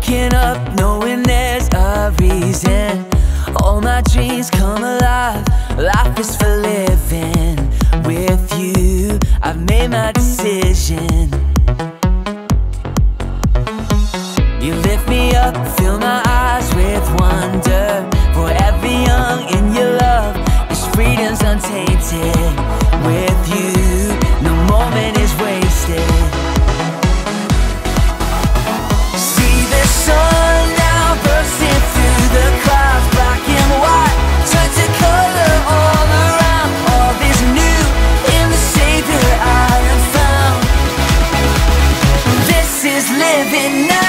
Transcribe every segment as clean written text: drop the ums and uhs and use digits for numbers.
waking up knowing there's a reason. All my dreams come alive, life is for living. With you, I've made my decision. You lift me up, fill my eyes with wonder. Forever young in your love, this freedom's untainted. With you, no moment is wasted. See the sun now bursting through the clouds. Black and white turn to color all around. All is new in the Savior I have found. This is living now.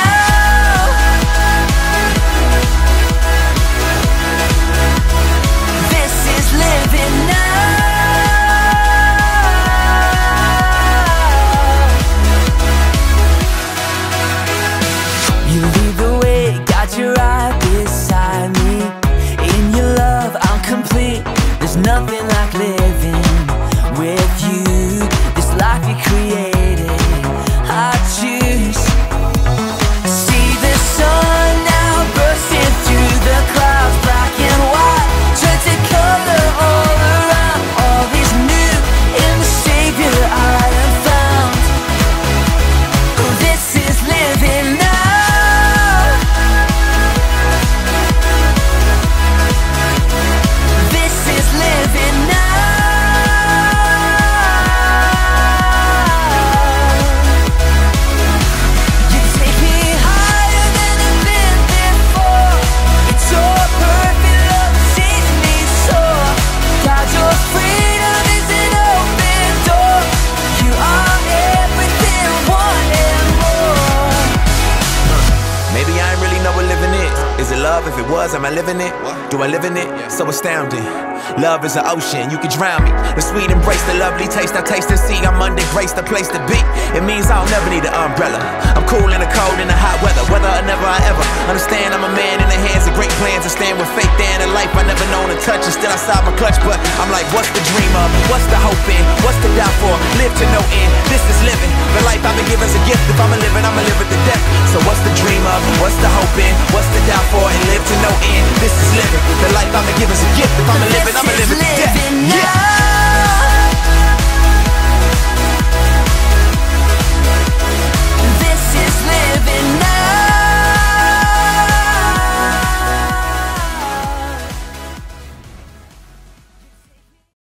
Nothing like living with you. This life you created, I choose. See the sun now bursting through the clouds. Black and white turn to color all around. All is new in the Savior I have found. This is living now. If it was, am I living it? Do I live in it? So astounding. Love is an ocean, you can drown me. The sweet embrace, the lovely taste, I taste and see. I'm under grace, the place to be. It means I'll never need an umbrella. I'm cool in the cold, in the hot weather. Whether or never I ever understand, I'm a man in the hands of great plans. I stand with faith there in a life I never known to touch. And still outside my clutch, but I'm like, what's the dream of? What's the hope in? What's the doubt for? Live to no end. This is living. The life I've been given is a gift.